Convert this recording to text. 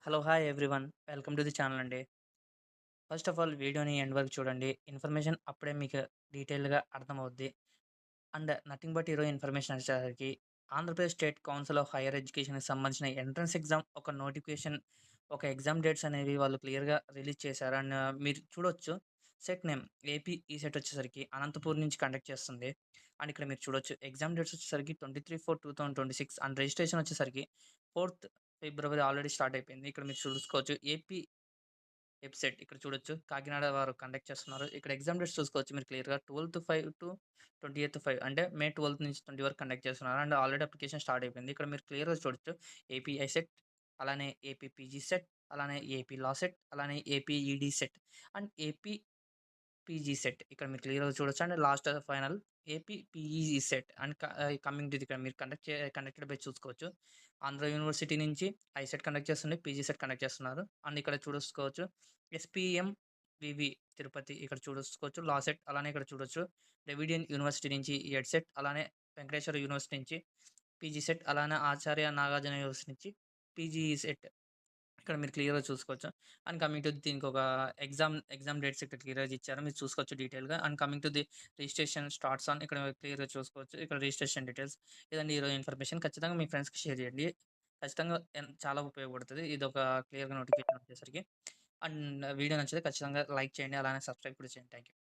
Hello! Hi everyone. Welcome to the channel అండి. First of all వీడియోని end వరకు చూడండి. ఇన్ఫర్మేషన్ అప్పుడే మీకు డీటెయిల్‌గా అర్థమవుద్ది. అండ్ నథింగ్ బట్ ఈరోజు ఇన్ఫర్మేషన్ వచ్చేసరికి Andhra Pradesh state council of higher ఎడ్యుకేషన్‌కి సంబంధించిన ఎంట్రన్స్ ఎగ్జామ్ ఒక నోటిఫికేషన్, ఒక ఎగ్జామ్ డేట్స్ అనేవి వాళ్ళు క్లియర్‌గా రిలీజ్ చేశారు. అండ్ మీరు చూడొచ్చు సెట్ నేమ్ ఏపీ ఈసెట్ వచ్చేసరికి అనంతపూర్ నుంచి కండక్ట్ చేస్తుంది. అండ్ ఇక్కడ మీరు చూడొచ్చు ఎగ్జామ్ డేట్స్ వచ్చేసరికి 23/4/2026 అండ్ రిజిస్ట్రేషన్ వచ్చేసరికి 4థ్ ఫిబ్రవరి ఆల్రెడీ స్టార్ట్ అయిపోయింది. ఇక్కడ మీరు చూసుకోవచ్చు ఏపీ వెబ్‌సైట్ ఇక్కడ చూడొచ్చు. కాకినాడ వారు కండక్ట్ చేస్తున్నారు. ఇక్కడ ఎగ్జామ్ డేట్స్ చూసుకోవచ్చు మీరు క్లియర్‌గా 12/5 టు 28/5 అంటే మే 12 నుంచి 20 వరకు కండక్ట్ చేస్తున్నారు. అండ్ ఆల్రెడీ అప్లికేషన్ స్టార్ట్ అయిపోయింది. ఇక్కడ మీరు క్లియర్‌గా చూడొచ్చు. ఏపీ ఐసెట్, అలానే ఏపీ పీజీ సెట్, అలానే ఏపీ లా సెట్, అలానే AP ED set and AP PG CET ఇక్కడ మీరు క్లియర్‌గా చూడొచ్చు. And last final AP PEG set and coming to ఇక్కడ మీరు కండక్టెడ్ బై చూసుకోవచ్చు. ఆంధ్ర యూనివర్సిటీ నుంచి ఐసెట్ కండక్ట్ చేస్తుంది. పీజీ సెట్ కండక్ట్ చేస్తున్నారు. అండ్ ఇక్కడ చూసుకోవచ్చు. ఎస్‌పీఎం వివి తిరుపతి ఇక్కడ చూసుకోవచ్చు. లా సెట్ అలానే ఇక్కడ చూడొచ్చు. ద్రవిడియన్ యూనివర్సిటీ నుంచి ఎడ్సెట్ అలానే వెంకటేశ్వర యూనివర్సిటీ నుంచి పీజీ సెట్ అలానే ఆచార్య నాగార్జున యూనివర్సిటీ నుంచి పీజీ సెట్ ఇక్కడ మీరు క్లియర్‌గా చూసుకోవచ్చు. అండ్ కమింగ్ టు దీనికొక ఎగ్జామ్ డేట్స్ ఇక్కడ క్లియర్‌గా ఇచ్చారు. మీరు చూసుకోవచ్చు డీటెయిల్‌గా. And coming to the registration starts on ఇక్కడ క్లియర్‌గా చూసుకోవచ్చు. ఇక్కడ రిజిస్ట్రేషన్ డీటెయిల్స్. ఇదండి ఈరోజు ఇన్ఫర్మేషన్. ఖచ్చితంగా మీ ఫ్రెండ్స్‌కి షేర్ చేయండి. ఖచ్చితంగా చాలా ఉపయోగపడుతది. ఇదొక క్లియర్‌గా నోటిఫికేషన్ వచ్చేసరికి. అండ్ వీడియో నచ్చితే ఖచ్చితంగా లైక్ చేయండి. అలానే సబ్స్క్రైబ్ కూడా చేయండి. Thank you.